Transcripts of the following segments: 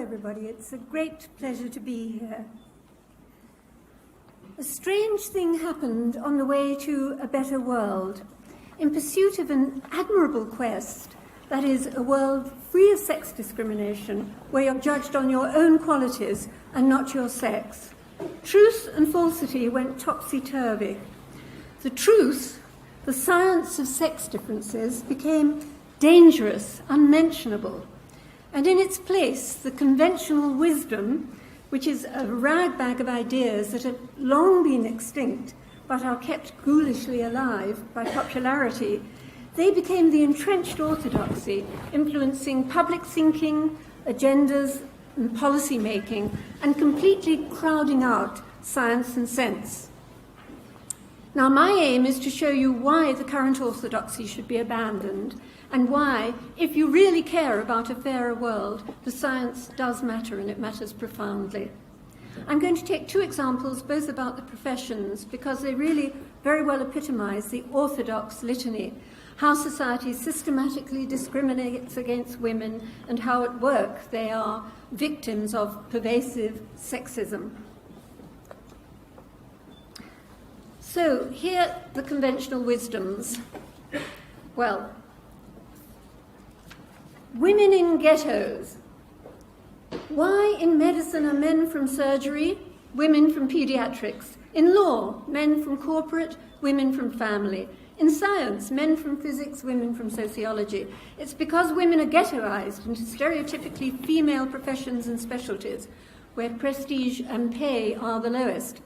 everybody. It's a great pleasure to be here. A strange thing happened on the way to a better world. In pursuit of an admirable quest, that is, a world free of sex discrimination, where you're judged on your own qualities and not your sex, truth and falsity went topsy-turvy. The truth, the science of sex differences, became dangerous, unmentionable. And in its place, the conventional wisdom, which is a ragbag of ideas that have long been extinct but are kept ghoulishly alive by popularity, they became the entrenched orthodoxy, influencing public thinking, agendas, and policy making, and completely crowding out science and sense. Now, my aim is to show you why the current orthodoxy should be abandoned, and why, if you really care about a fairer world, the science does matter, and it matters profoundly. I'm going to take two examples, both about the professions, because they really very well epitomize the orthodox litany, how society systematically discriminates against women, and how at work they are victims of pervasive sexism. So, here are the conventional wisdoms. Well, women in ghettos. Why in medicine are men from surgery, women from pediatrics? In law, men from corporate, women from family. In science, men from physics, women from sociology. It's because women are ghettoized into stereotypically female professions and specialties, where prestige and pay are the lowest.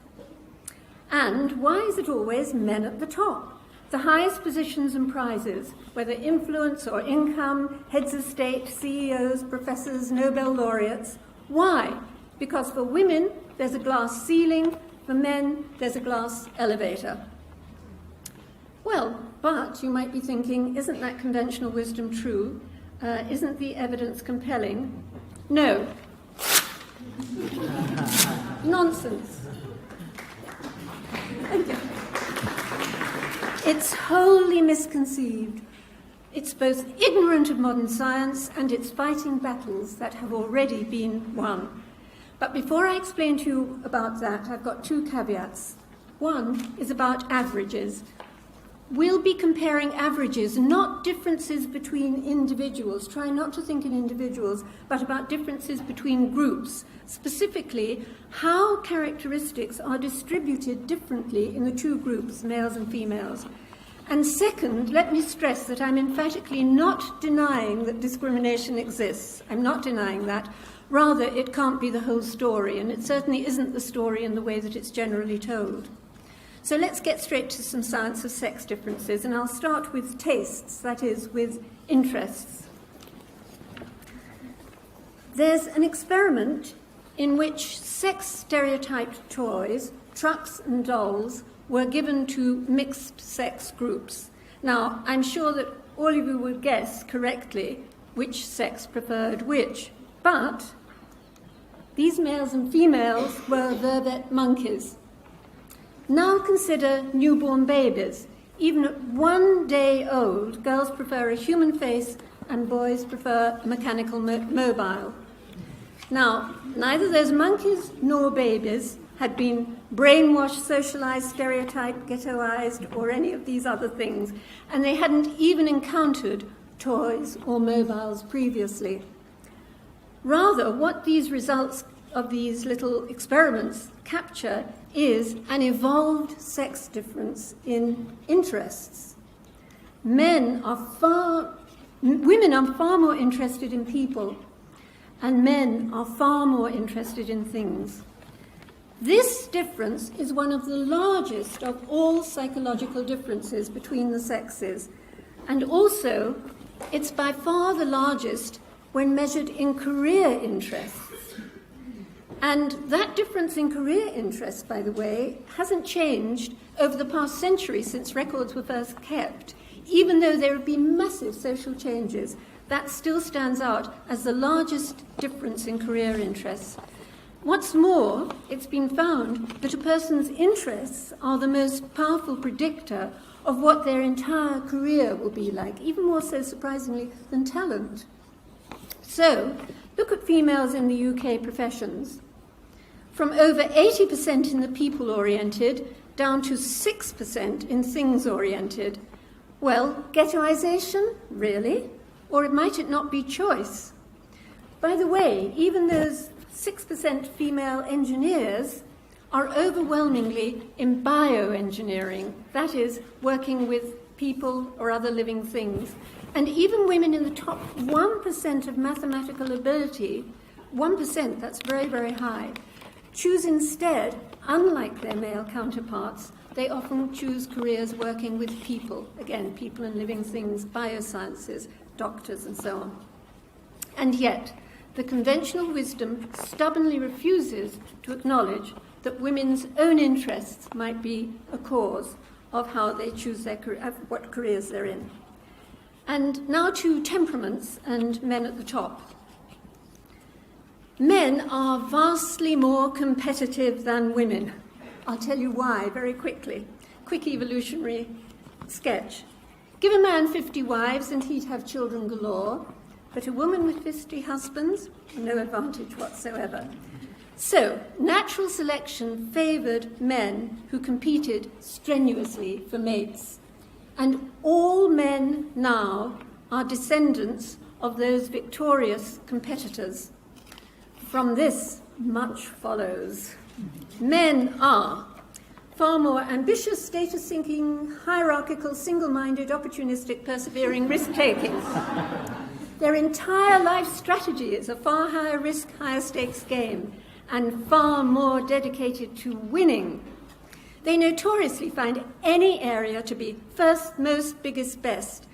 And why is it always men at the top? The highest positions and prizes, whether influence or income, heads of state, CEOs, professors, Nobel laureates. Why? Because for women, there's a glass ceiling. For men, there's a glass elevator. Well, but you might be thinking, isn't that conventional wisdom true? Isn't the evidence compelling? No. Nonsense. It's wholly misconceived. It's both ignorant of modern science and it's fighting battles that have already been won. But before I explain to you about that, I've got two caveats. One is about averages. We'll be comparing averages, not differences between individuals. Try not to think in individuals, but about differences between groups. Specifically, how characteristics are distributed differently in the two groups, males and females. And second, let me stress that I'm emphatically not denying that discrimination exists. I'm not denying that. Rather, it can't be the whole story, and it certainly isn't the story in the way that it's generally told. So let's get straight to some science of sex differences, and I'll start with tastes, that is, with interests. There's an experiment in which sex-stereotyped toys, trucks and dolls, were given to mixed-sex groups. Now, I'm sure that all of you would guess correctly which sex preferred which, but these males and females were vervet monkeys. Now consider newborn babies. Even at 1 day old, girls prefer a human face and boys prefer a mechanical mobile. Now, neither those monkeys nor babies had been brainwashed, socialized, stereotyped, ghettoized, or any of these other things, and they hadn't even encountered toys or mobiles previously. Rather, what these results of these little experiments capture is an evolved sex difference in interests. Women are far more interested in people, and men are far more interested in things. This difference is one of the largest of all psychological differences between the sexes, and also it's by far the largest when measured in career interests. And that difference in career interests, by the way, hasn't changed over the past century since records were first kept. Even though there have been massive social changes, that still stands out as the largest difference in career interests. What's more, it's been found that a person's interests are the most powerful predictor of what their entire career will be like, even more so, surprisingly, than talent. So, Look at females in the UK professions. From over 80% in the people-oriented down to 6% in things-oriented. Well, ghettoization, really? Or might it not be choice? By the way, even those 6% female engineers are overwhelmingly in bioengineering, that is, working with people or other living things. And even women in the top 1% of mathematical ability, 1%, that's very, very high, choose instead, unlike their male counterparts, they often choose careers working with people, again, people and living things, biosciences, doctors, and so on. And yet, the conventional wisdom stubbornly refuses to acknowledge that women's own interests might be a cause of how they choose their what careers they're in. And now to temperaments and men at the top. Men are vastly more competitive than women. I'll tell you why very quickly. Quick evolutionary sketch. Give a man 50 wives and he'd have children galore, but a woman with 50 husbands, no advantage whatsoever. So, natural selection favoured men who competed strenuously for mates. And all men now are descendants of those victorious competitors. From this, much follows. Men are far more ambitious, status-seeking, hierarchical, single-minded, opportunistic, persevering, risk-taking. Their entire life strategy is a far higher risk, higher stakes game, and far more dedicated to winning. They notoriously find any area to be first, most, biggest, best.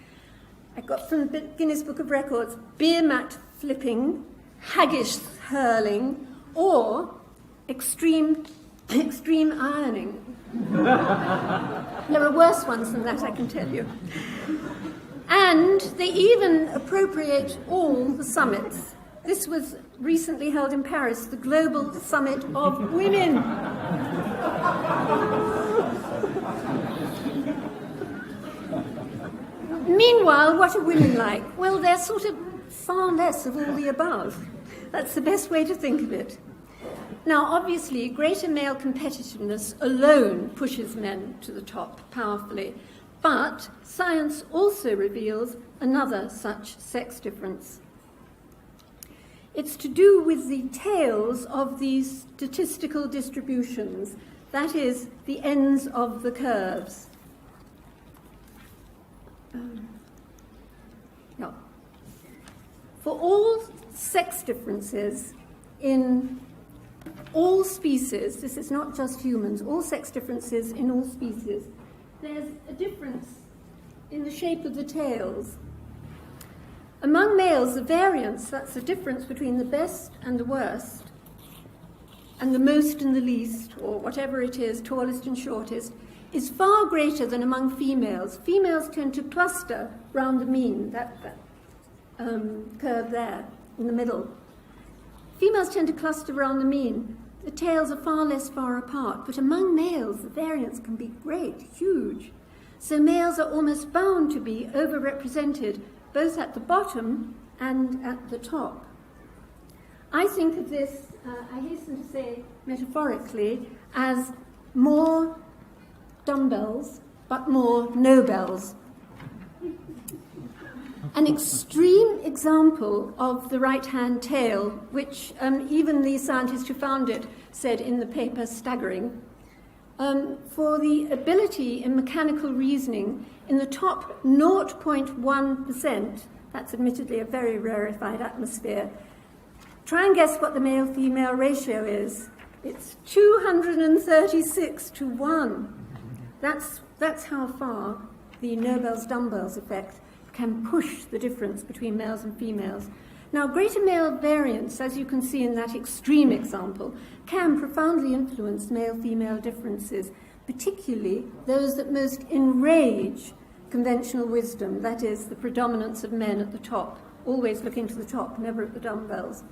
I got from the Guinness Book of Records, beer mat flipping, haggish hurling, or extreme ironing. There are worse ones than that, I can tell you. And they even appropriate all the summits. This was recently held in Paris, the Global Summit of Women. Meanwhile, what are women like? Well, they're sort of far less of all the above. That's the best way to think of it. Now, obviously, greater male competitiveness alone pushes men to the top powerfully, but science also reveals another such sex difference. It's to do with the tails of these statistical distributions, that is, the ends of the curves. No. For all sex differences in all species, this is not just humans, all sex differences in all species, there's a difference in the shape of the tails. Among males, the variance, that's the difference between the best and the worst, and the most and the least, or whatever it is, tallest and shortest, is far greater than among females. Females tend to cluster round the mean, that curve there in the middle. Females tend to cluster around the mean. The tails are far less far apart, but among males, the variance can be great, huge. So males are almost bound to be overrepresented, both at the bottom and at the top. I think of this, I hasten to say metaphorically, as more dumbbells, but more Nobels. An extreme example of the right-hand tail, which even the scientist who found it said in the paper, staggering, for the ability in mechanical reasoning in the top 0.1%, that's admittedly a very rarefied atmosphere. Try and guess what the male-female ratio is. It's 236 to 1. That's how far the Nobel's dumbbells effect can push the difference between males and females. Now, greater male variance, as you can see in that extreme example, can profoundly influence male-female differences, particularly those that most enrage conventional wisdom, that is, the predominance of men at the top, always looking to the top, never at the dumbbells.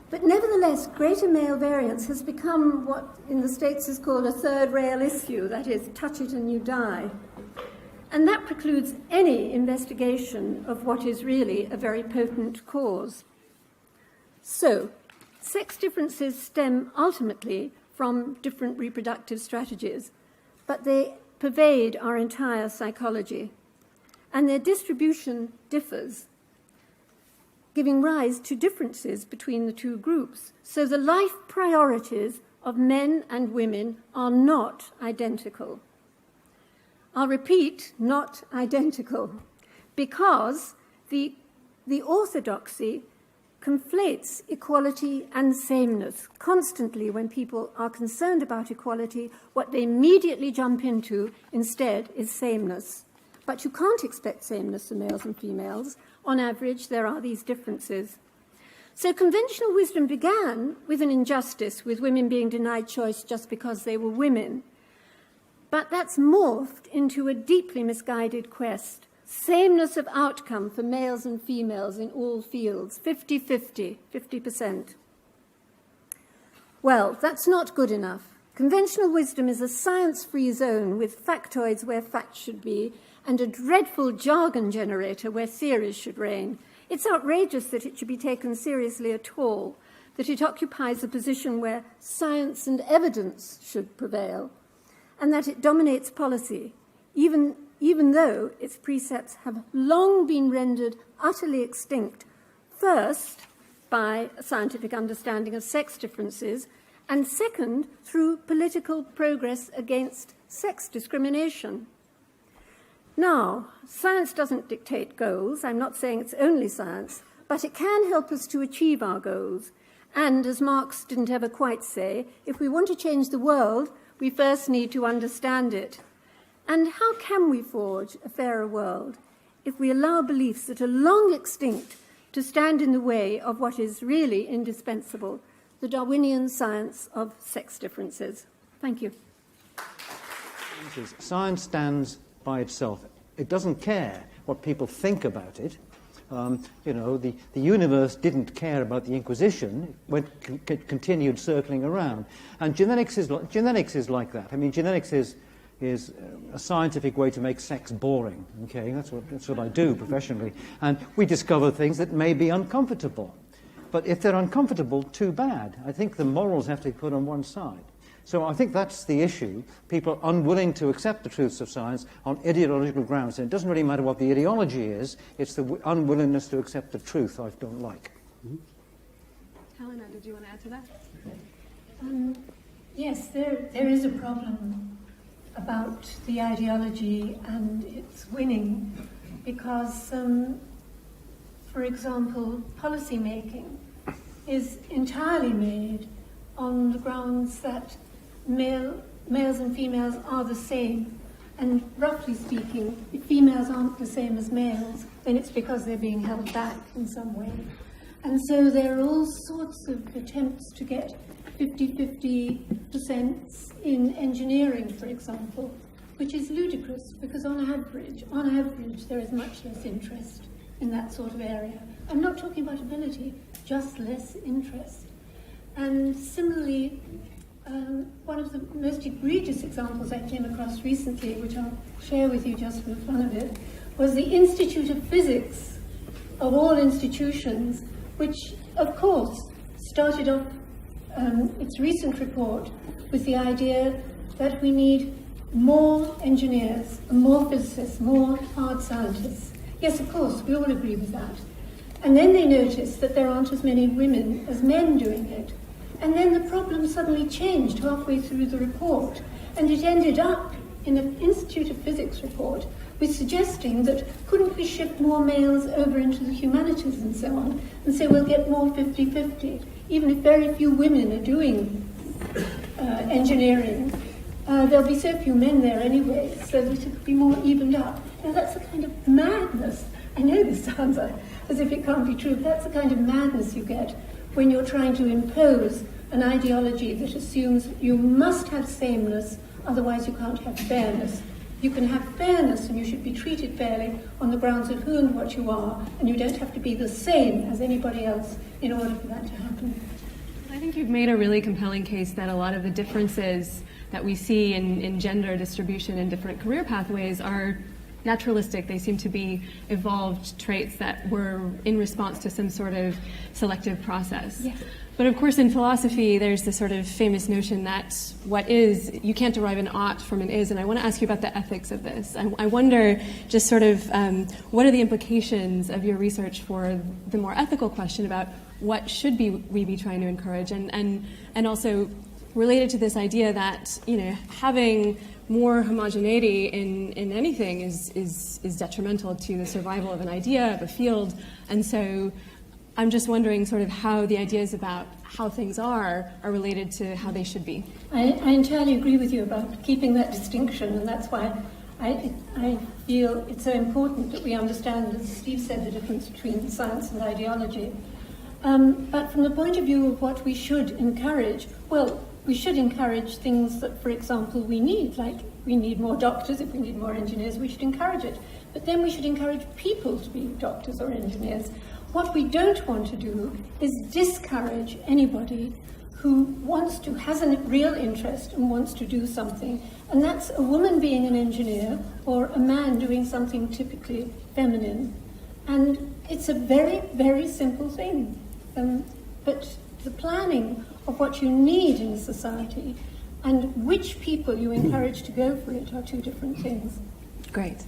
But nevertheless, greater male variance has become what in the States is called a third rail issue, that is, touch it and you die. And that precludes any investigation of what is really a very potent cause. So, sex differences stem ultimately from different reproductive strategies, but they pervade our entire psychology, and their distribution differs, giving rise to differences between the two groups. So the life priorities of men and women are not identical. I'll repeat, not identical, because the orthodoxy conflates equality and sameness. Constantly, when people are concerned about equality, what they immediately jump into instead is sameness. But you can't expect sameness in males and females. On average, there are these differences. So conventional wisdom began with an injustice, with women being denied choice just because they were women. But that's morphed into a deeply misguided quest. Sameness of outcome for males and females in all fields, 50-50, 50%. Well, that's not good enough. Conventional wisdom is a science-free zone with factoids where facts should be and a dreadful jargon generator where theories should reign. It's outrageous that it should be taken seriously at all, that it occupies a position where science and evidence should prevail, and that it dominates policy, even though its precepts have long been rendered utterly extinct, first by a scientific understanding of sex differences, and second, through political progress against sex discrimination. Now, science doesn't dictate goals. I'm not saying it's only science, but it can help us to achieve our goals. And as Marx didn't ever quite say, if we want to change the world, we first need to understand it. And how can we forge a fairer world if we allow beliefs that are long extinct to stand in the way of what is really indispensable, the Darwinian science of sex differences? Thank you. Science stands by itself. It doesn't care what people think about it. The universe didn't care about the Inquisition. It continued circling around. And genetics is like that. I mean, genetics is a scientific way to make sex boring. Okay, that's what I do professionally. And we discover things that may be uncomfortable. But if they're uncomfortable, too bad. I think the morals have to be put on one side. So I think that's the issue. People are unwilling to accept the truths of science on ideological grounds. And it doesn't really matter what the ideology is. It's the unwillingness to accept the truth I don't like. Mm-hmm. Helena, did you want to add to that? Yes, there is a problem about the ideology and its winning because, for example, policy making is entirely made on the grounds that males and females are the same. And roughly speaking, if females aren't the same as males, then it's because they're being held back in some way. And so there are all sorts of attempts to get 50-50% in engineering, for example, which is ludicrous because on average, there is much less interest in that sort of area. I'm not talking about ability, just less interest. And similarly, one of the most egregious examples I came across recently, which I'll share with you just for the fun of it, was the Institute of Physics of all institutions, which, of course, started off its recent report with the idea that we need more engineers, more physicists, more hard scientists. Yes, of course, we all agree with that. And then they noticed that there aren't as many women as men doing it. And then the problem suddenly changed halfway through the report, and it ended up in an Institute of Physics report with suggesting that couldn't we shift more males over into the humanities and so on, and say we'll get more 50-50, even if very few women are doing engineering. There'll be so few men there anyway, so that it could be more evened up. Now that's a kind of madness. I know this sounds as if it can't be true, but that's the kind of madness you get when you're trying to impose an ideology that assumes you must have sameness, otherwise you can't have fairness. You can have fairness and you should be treated fairly on the grounds of who and what you are, and you don't have to be the same as anybody else in order for that to happen. I think you've made a really compelling case that a lot of the differences that we see in gender distribution and different career pathways are naturalistic. They seem to be evolved traits that were in response to some sort of selective process. Yes. But of course, in philosophy, there's this sort of famous notion that what is, you can't derive an ought from an is, and I want to ask you about the ethics of this. I wonder just sort of what are the implications of your research for the more ethical question about what should we be trying to encourage, and also related to this idea that, you know, having more homogeneity in anything is detrimental to the survival of an idea, of a field, and so I'm just wondering sort of how the ideas about how things are related to how they should be. I entirely agree with you about keeping that distinction, and that's why I feel it's so important that we understand, as Steve said, the difference between science and ideology. But from the point of view of what we should encourage, well, we should encourage things that, for example, we need, like we need more doctors. If we need more engineers, we should encourage it. But then we should encourage people to be doctors or engineers. What we don't want to do is discourage anybody who has a real interest and wants to do something. And that's a woman being an engineer or a man doing something typically feminine. And it's a very, very simple thing. But the planning of what you need in society and which people you encourage to go for it are two different things. Great.